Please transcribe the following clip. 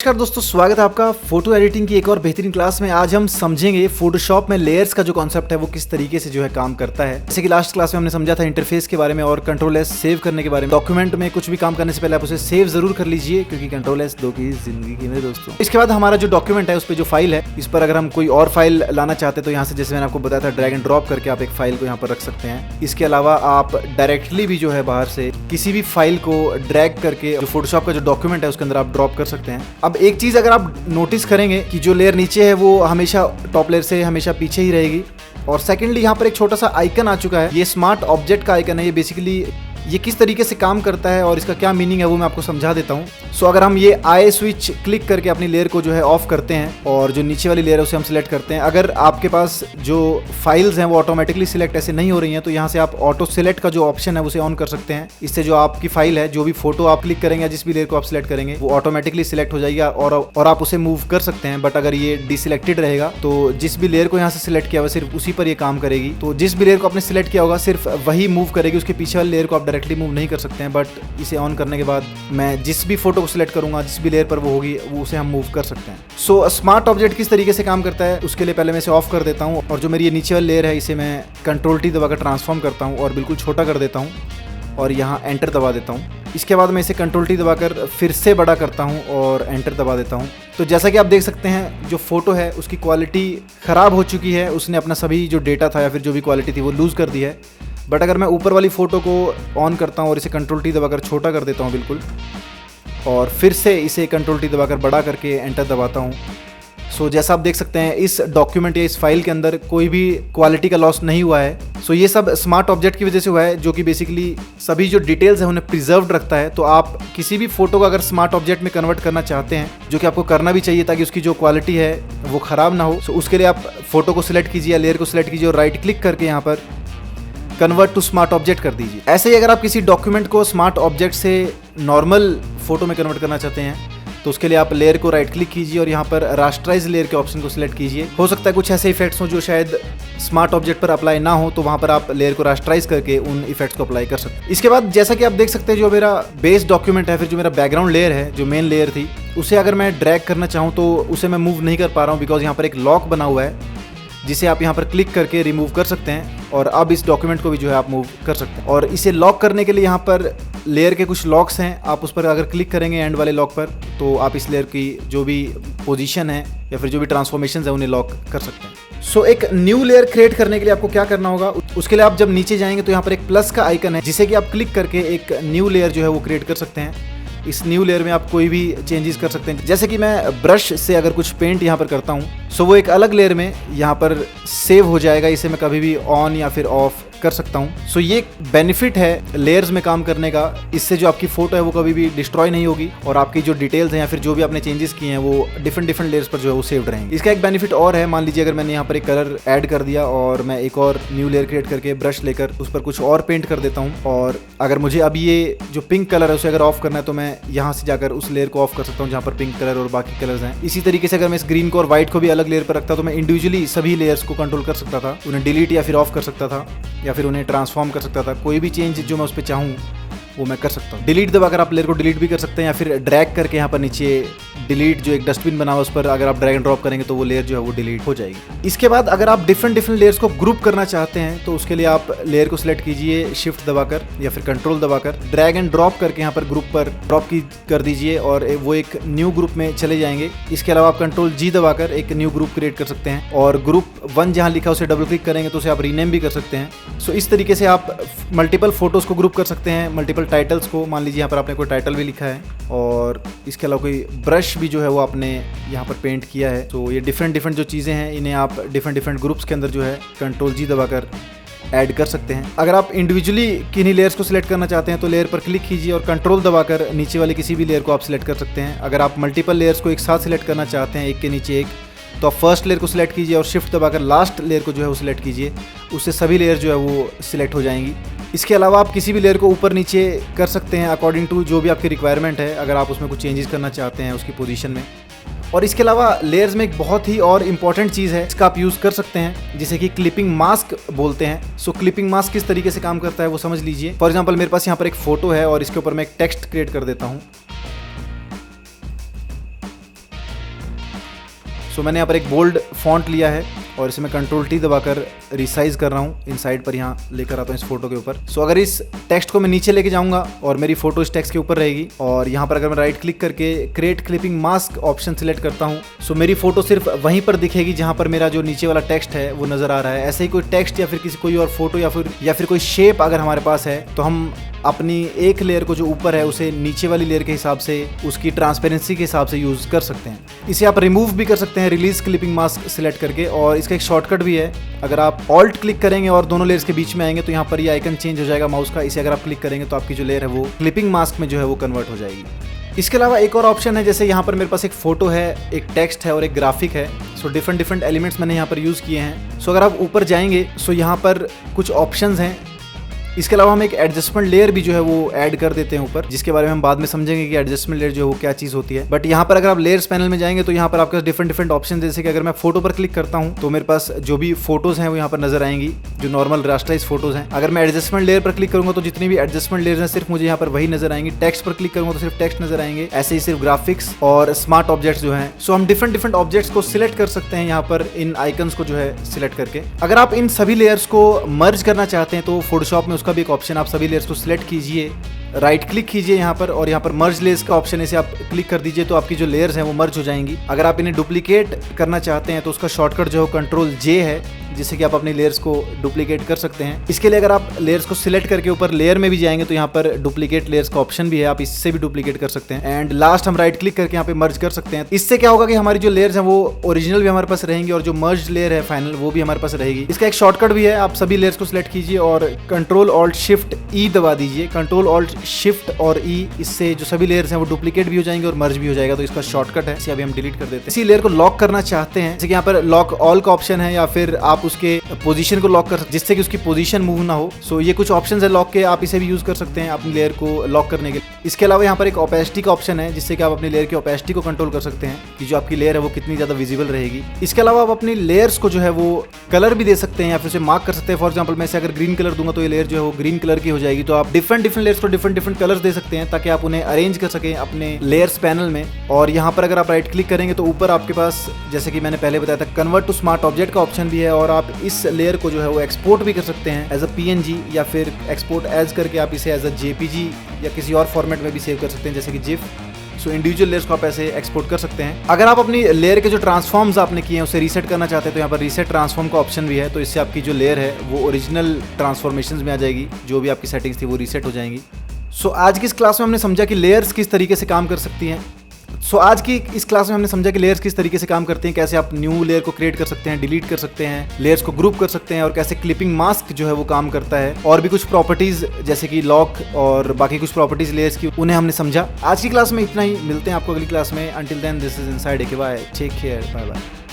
नमस्कार दोस्तों, स्वागत है आपका फोटो एडिटिंग की एक और बेहतरीन क्लास में। आज हम समझेंगे फोटोशॉप में लेयर्स का जो कॉन्सेप्ट है वो किस तरीके से जो है काम करता है। जैसे कि लास्ट क्लास में हमने समझा था इंटरफेस के बारे में और कंट्रोल एस सेव करने के बारे में। डॉक्यूमेंट में कुछ भी काम करने से पहले आप उसे सेव जरूर कर लीजिए, क्योंकि कंट्रोल एस दो की जिंदगी की मेरे दोस्तों। इसके बाद हमारा जो डॉक्यूमेंट है उस पर जो फाइल है, इस पर अगर हम कोई और फाइल लाना चाहते हैं तो यहाँ से जैसे मैंने आपको बताया था ड्रैग एंड ड्रॉप करके आप एक फाइल को यहाँ पर रख सकते हैं। इसके अलावा आप डायरेक्टली भी जो है बाहर से किसी भी फाइल को ड्रैग करके जो फोटोशॉप का जो डॉक्यूमेंट है उसके अंदर आप ड्रॉप कर सकते हैं। अब एक चीज अगर आप नोटिस करेंगे कि जो लेयर नीचे है वो हमेशा टॉप लेयर से हमेशा पीछे ही रहेगी। और सेकेंडली यहाँ पर एक छोटा सा आइकन आ चुका है, ये स्मार्ट ऑब्जेक्ट का आइकन है। ये बेसिकली ये किस तरीके से काम करता है और इसका क्या मीनिंग है वो मैं आपको समझा देता हूँ। सो अगर हम ये आई स्विच क्लिक करके अपनी लेयर को जो है ऑफ करते हैं और जो नीचे वाली लेयर है उसे हम सिलेक्ट करते हैं। अगर आपके पास जो फाइल्स हैं वो ऑटोमेटिकली सिलेक्ट ऐसे नहीं हो रही हैं तो यहाँ से आप ऑटो सिलेक्ट का जो ऑप्शन है उसे ऑन कर सकते हैं। इससे जो आपकी फाइल है, जो भी फोटो आप क्लिक करेंगे या जिस भी लेयर को आप सिलेक्ट करेंगे वो ऑटोमेटिकली सिलेक्ट हो जाएगा और आप उसे मूव कर सकते हैं। बट अगर ये डिसिलेक्टेड रहेगा तो जिस भी लेयर को यहाँ से सिलेक्ट किया हुआ सिर्फ उसी पर ये काम करेगी। तो जिस भी लेयर को आपने सिलेक्ट किया होगा सिर्फ वही मूव करेगी, उसके पीछे वाली लेयर को आप डायरेक्टली मूव नहीं कर सकते हैं। बट इसे ऑन करने के बाद मैं जिस भी फोटो को सिलेक्ट करूंगा, जिस भी लेयर पर वो होगी, वो उसे हम मूव कर सकते हैं। सो स्मार्ट ऑब्जेक्ट किस तरीके से काम करता है उसके लिए पहले मैं इसे ऑफ कर देता हूं और जो मेरी ये नीचे वाली लेयर है इसे मैं कंट्रोल टी दबाकर ट्रांसफॉर्म करता हूं और बिल्कुल छोटा कर देता हूं और यहाँ एंटर दबा देता हूँ। इसके बाद मैं इसे कंट्रोल टी दबाकर फिर से बड़ा करता हूँ और एंटर दबा देता हूँ। तो जैसा कि आप देख सकते हैं जो फोटो है उसकी क्वालिटी ख़राब हो चुकी है, उसने अपना सभी जो डेटा था या फिर जो भी क्वालिटी थी वो लूज़ कर दी है। बट अगर मैं ऊपर वाली फ़ोटो को ऑन करता हूँ और इसे कंट्रोल टी दबाकर छोटा कर देता हूँ बिल्कुल, और फिर से इसे कंट्रोल टी दबाकर बड़ा करके एंटर दबाता हूँ, सो जैसा आप देख सकते हैं इस डॉक्यूमेंट या इस फाइल के अंदर कोई भी क्वालिटी का लॉस नहीं हुआ है। सो ये सब स्मार्ट ऑब्जेक्ट की वजह से हुआ है, जो कि बेसिकली सभी जो डिटेल्स हैं उन्हें प्रिजर्व्ड रखता है। तो आप किसी भी फोटो को अगर स्मार्ट ऑब्जेक्ट में कन्वर्ट करना चाहते हैं, जो कि आपको करना भी चाहिए ताकि उसकी जो क्वालिटी है वो ख़राब ना हो, सो उसके लिए आप फोटो को सिलेक्ट कीजिए या लेयर को सिलेक्ट कीजिए और राइट क्लिक करके यहाँ पर कन्वर्ट टू स्मार्ट ऑब्जेक्ट कर दीजिए। ऐसे ही अगर आप किसी डॉक्यूमेंट को स्मार्ट ऑब्जेक्ट से नॉर्मल फोटो में कन्वर्ट करना चाहते हैं तो उसके लिए आप लेयर को राइट क्लिक कीजिए और यहाँ पर रास्टराइज लेयर के ऑप्शन को सिलेक्ट कीजिए। हो सकता है कुछ ऐसे इफेक्ट्स हों जो शायद स्मार्ट ऑब्जेक्ट पर अप्लाई ना हो, तो वहाँ पर आप लेयर को रास्टराइज करके उन इफेक्ट्स को अप्लाई कर सकते हैं। इसके बाद जैसा कि आप देख सकते हैं जो मेरा बेस डॉक्यूमेंट है, फिर जो मेरा बैकग्राउंड लेयर है, जो मेन लेयर थी, उसे अगर मैं ड्रैग करना चाहूँ तो उसे मैं मूव नहीं कर पा रहा हूँ, बिकॉज यहाँ पर एक लॉक बना हुआ है जिसे आप यहाँ पर क्लिक करके रिमूव कर सकते हैं। और अब इस डॉक्यूमेंट को भी जो है आप मूव कर सकते हैं। और इसे लॉक करने के लिए यहाँ पर लेयर के कुछ लॉक्स हैं, आप उस पर अगर क्लिक करेंगे एंड वाले लॉक पर तो आप इस लेयर की जो भी पोजीशन है या फिर जो भी ट्रांसफॉर्मेशन है उन्हें लॉक कर सकते हैं। सो एक न्यू लेयर क्रिएट करने के लिए आपको क्या करना होगा, उसके लिए आप जब नीचे जाएंगे तो यहाँ पर एक प्लस का आइकन है जिसे कि आप क्लिक करके एक न्यू लेयर जो है वो क्रिएट कर सकते हैं। इस न्यू लेयर में आप कोई भी चेंजेस कर सकते हैं। जैसे कि मैं ब्रश से अगर कुछ पेंट यहाँ पर करता हूँ सो वो एक अलग लेयर में यहाँ पर सेव हो जाएगा। इसे मैं कभी भी ऑन या फिर ऑफ कर सकता हूँ। सो ये बेनिफिट है लेयर्स में काम करने का। इससे जो आपकी फोटो है वो कभी भी डिस्ट्रॉय नहीं होगी और आपकी जो डिटेल्स हैं या फिर जो भी आपने चेंजेस किए हैं वो डिफरेंट लेयर्स पर जो है वो सेव्ड रहेंगे। इसका एक बेनिफिट और है, मान लीजिए अगर मैंने यहाँ पर एक कलर ऐड कर दिया और मैं एक और न्यू लेयर क्रिएट करके ब्रश लेकर उस पर कुछ और पेंट कर देता हूँ, और अगर मुझे अब ये जो पिंक कलर है उसे अगर ऑफ करना है तो मैं यहाँ से जाकर उस लेयर को ऑफ कर सकता हूँ जहाँ पर पिंक कलर और बाकी कलर्स हैं। इसी तरीके से अगर मैं इस ग्रीन को और व्हाइट को भी अलग लेयर पर रखता तो मैं इंडिविजुअली सभी लेयर्स को कंट्रोल कर सकता था, उन्हें डिलीट या फिर ऑफ कर सकता था या फिर उन्हें ट्रांसफॉर्म कर सकता था। कोई भी चेंज जो मैं उस पर चाहूँ वो मैं कर सकता हूँ। डिलीट दबाकर आप लेयर को डिलीट भी कर सकते हैं या फिर ड्रैग करके यहाँ पर नीचे डिलीट जो एक डस्टबिन बना हुआ उस पर अगर आप ड्रैग एंड ड्रॉप करेंगे तो वो लेयर जो है वो डिलीट हो जाएगी। इसके बाद अगर आप डिफरेंट लेयर्स को ग्रुप करना चाहते हैं तो उसके लिए आप लेयर को सिलेक्ट कीजिए शिफ्ट दबाकर या फिर कंट्रोल दबाकर, ड्रैग एंड ड्रॉप करके यहाँ पर ग्रुप पर ड्रॉप की कर दीजिए और वो एक न्यू ग्रुप में चले जाएंगे। इसके अलावा आप कंट्रोल जी दबाकर एक न्यू ग्रुप क्रिएट कर सकते हैं और ग्रुप 1 जहाँ लिखा उसे डबल क्लिक करेंगे तो उसे आप रीनेम भी कर सकते हैं। सो इस तरीके से आप मल्टीपल फोटोज को ग्रुप कर सकते हैं, मल्टीपल टाइटल्स को। मान लीजिए यहाँ पर आपने कोई टाइटल भी लिखा है और इसके अलावा कोई ब्रश भी जो है वो आपने यहाँ पर पेंट किया है। तो ये डिफरेंट जो चीज़ें हैं इन्हें आप डिफरेंट ग्रुप्स के अंदर जो है कंट्रोल जी दबाकर ऐड कर सकते हैं। अगर आप इंडिविजुअली किन्हीं लेयर्स को सिलेक्ट करना चाहते हैं तो लेयर पर क्लिक कीजिए और कंट्रोल दबाकर नीचे वाले किसी भी लेयर को आप सिलेक्ट कर सकते हैं। अगर आप मल्टीपल लेयर्स को एक साथ सिलेक्ट करना चाहते हैं एक के नीचे एक, तो आप फर्स्ट लेयर को सिलेक्ट कीजिए और शिफ्ट दबाकर लास्ट लेयर को जो है वो सिलेक्ट कीजिए, उससे सभी लेयर जो है वो सिलेक्ट हो जाएंगी। इसके अलावा आप किसी भी लेयर को ऊपर नीचे कर सकते हैं अकॉर्डिंग टू जो भी आपकी रिक्वायरमेंट है, अगर आप उसमें कुछ चेंजेस करना चाहते हैं उसकी पोजीशन में। और इसके अलावा लेयर्स में एक बहुत ही और इम्पॉर्टेंट चीज़ है, इसका आप यूज़ कर सकते हैं जिसे कि क्लिपिंग मास्क बोलते हैं। सो क्लिपिंग मास्क किस तरीके से काम करता है वो समझ लीजिए। फॉर एग्जांपल मेरे पास यहाँ पर एक फोटो है और इसके ऊपर मैं एक टेक्स्ट क्रिएट कर देता हूँ सो मैंने यहाँ पर एक बोल्ड फॉन्ट लिया है और इसे मैं कंट्रोल टी दबाकर रिसाइज कर रहा हूँ, इन साइड पर यहाँ लेकर आता हूँ इस फोटो के ऊपर। सो अगर इस टेक्स्ट को मैं नीचे लेके जाऊंगा और मेरी फोटो इस टेक्स्ट के ऊपर रहेगी, और यहाँ पर अगर मैं राइट क्लिक करके create clipping mask option select करता हूँ, सो मेरी फोटो सिर्फ वहीं पर दिखेगी जहाँ पर मेरा जो नीचे वाला टेक्स्ट है वो नजर आ रहा है। ऐसे ही कोई टेक्स्ट या फिर किसी कोई और फोटो या फिर कोई शेप अगर हमारे पास है तो हम अपनी एक लेयर को जो ऊपर है उसे नीचे वाली लेयर के हिसाब से उसकी ट्रांसपेरेंसी के हिसाब से यूज कर सकते हैं। इसे आप रिमूव भी कर सकते हैं रिलीज क्लिपिंग मास्क सिलेक्ट करके, और इसका एक शॉर्टकट भी है। अगर आप ऑल्ट क्लिक करेंगे और दोनों लेयर्स के बीच में आएंगे तो यहाँ पर ये आइकन चेंज हो जाएगा माउस का। इसे अगर आप क्लिक करेंगे तो आपकी जो लेयर है वो क्लिपिंग मास्क में जो है वो कन्वर्ट हो जाएगी। इसके अलावा एक और ऑप्शन है, जैसे यहाँ पर मेरे पास एक फोटो है, एक टेक्स्ट है और एक ग्राफिक है। सो डिफरेंट एलिमेंट्स मैंने यहाँ पर यूज़ किए हैं। सो अगर आप ऊपर जाएंगे सो यहाँ पर कुछ ऑप्शंस हैं। इसके अलावा हम एक एडजस्टमेंट लेयर भी जो है वो ऐड कर देते हैं ऊपर, जिसके बारे में हम बाद में समझेंगे कि एडजस्टमेंट लेयर जो है वो क्या चीज़ होती है। बट यहाँ पर अगर आप लेयर्स पैनल में जाएंगे तो यहाँ पर आपके डिफरेंट ऑप्शन, जैसे कि अगर मैं फोटो पर क्लिक करता हूँ तो मेरे पास जो भी फोटोज हैं वो यहाँ पर नजर आएंगी, जो नॉर्मल रास्टराइज फोटोज हैं। अगर मैं एडजस्टमेंट लेयर पर क्लिक करूंगा तो जितनी भी एडजस्टमेंट लेयर हैं सिर्फ मुझे यहाँ पर वही नजर आएंगी। टेक्स्ट पर क्लिक करूंगा तो सिर्फ टेक्स्ट नजर आएंगे। ऐसे ही सिर्फ ग्राफिक्स और स्मार्ट ऑब्जेक्ट्स जो हैं। सो हम डिफरेंट ऑब्जेक्ट्स को सिलेक्ट कर सकते हैं यहाँ पर इन आइकन्स को जो है सिलेक्ट करके। अगर आप इन सभी लेयर्स को मर्ज करना चाहते हैं तो फोटोशॉप में उसका भी एक ऑप्शन, आप सभी लेयर्स को सिलेक्ट कीजिए, राइट क्लिक कीजिए यहाँ पर, और यहाँ पर मर्ज लेयर्स का ऑप्शन है, इसे आप क्लिक कर दीजिए तो आपकी जो लेयर्स हैं वो मर्ज हो जाएंगी। अगर आप इन्हें डुप्लीकेट करना चाहते हैं तो उसका शॉर्टकट जो है कंट्रोल जे है, जिससे कि आप अपनी लेयर्स को डुप्लीकेट कर सकते हैं। इसके लिए अगर आप लेयर्स को सिलेक्ट करके ऊपर लेयर में भी जाएंगे तो यहाँ पर डुप्लीकेट लेयर्स का ऑप्शन भी है, आप इससे भी डुप्लीकेट कर सकते हैं। एंड लास्ट हम राइट क्लिक करके यहाँ पे मर्ज कर सकते हैं। इससे क्या होगा कि हमारी जो लेयर्स हैं वो ओरिजिनल भी हमारे पास रहेंगी और जो मर्ज लेयर है फाइनल वो भी हमारे पास रहेगी। इसका एक शॉर्टकट भी है, आप सभी लेयर्स को सिलेक्ट कीजिए और कंट्रोल ऑल्ट शिफ्ट ई दबा दीजिए। कंट्रोल ऑल्ट शिफ्ट और ई, इससे जो सभी लेयर्स हैं वो डुप्लीकेट भी हो जाएंगे और मर्ज भी हो जाएगा। तो इसका शॉर्टकट है, इसे अभी हम डिलीट कर देते हैं। इसी लेयर को लॉक करना चाहते हैं, जैसे कि यहाँ पर लॉक ऑल का ऑप्शन है, या फिर आप उसके पोजीशन को लॉक कर सकते हैं जिससे कि उसकी पोजीशन मूव ना हो। सो ये कुछ ऑप्शंस है लॉक के, आप इसे भी यूज कर सकते हैं अपनी लेयर को लॉक करने के लिए। इसके अलावा यहाँ पर एक ओपेसिटी का ऑप्शन है, जिससे कि आप अपनी लेयर की ओपेसिटी को कंट्रोल कर सकते हैं कि जो आपकी लेयर है वो कितनी ज्यादा विजिबल रहेगी। इसके अलावा आप अपनी लेयर्स को जो है वो कलर भी दे सकते हैं या फिर उसे मार्क कर सकते हैं। फॉर एग्जाम्पल मैं इसे अगर ग्रीन कलर दूंगा तो ये लेयर जो है वो ग्रीन कलर की हो जाएगी। तो आप डिफरेंट लेयर्स को डिफरेंट कलर्स दे सकते हैं ताकि आप उन्हें अरेंज कर सकें अपने लेयर्स पैनल में। और यहाँ पर अगर आप राइट क्लिक करेंगे तो ऊपर आपके पास, जैसे कि मैंने पहले बताया था, कन्वर्ट टू स्मार्ट ऑब्जेक्ट का ऑप्शन भी है, और आप इस लेयर को जो है वो एक्सपोर्ट भी कर सकते हैं एज अ PNG, या फिर एक्सपोर्ट एज करके आप इसे एज अ JPG या किसी और फॉर्मेट में भी सेव कर सकते हैं, जैसे कि GIF। सो इंडिविजुअल लेयर्स को आप ऐसे एक्सपोर्ट कर सकते हैं। अगर आप अपनी लेयर के जो ट्रांसफॉर्म्स आपने किए हैं उसे रीसेट करना चाहते हैं तो यहाँ पर रीसेट ट्रांसफॉर्म का ऑप्शन भी है। तो इससे आपकी जो लेयर है वो ओरिजिनल ट्रांसफॉर्मेशंस में आ जाएगी, जो भी आपकी सेटिंग्स थी वो रीसेट हो जाएंगी। सो आज की इस क्लास में हमने समझा कि लेयर्स किस तरीके से काम कर सकती हैं। आज की इस क्लास में हमने समझा कि लेयर्स किस तरीके से काम करते हैं, कैसे आप न्यू लेयर को क्रिएट कर सकते हैं, डिलीट कर सकते हैं, लेयर्स को ग्रुप कर सकते हैं, और कैसे क्लिपिंग मास्क जो है वो काम करता है, और भी कुछ प्रॉपर्टीज जैसे कि लॉक और बाकी कुछ प्रॉपर्टीज लेयर्स की, उन्हें हमने समझा। आज की क्लास में इतना ही, मिलते हैं आपको अगली क्लास में। Until then, this is inside AKY, take care, bye bye.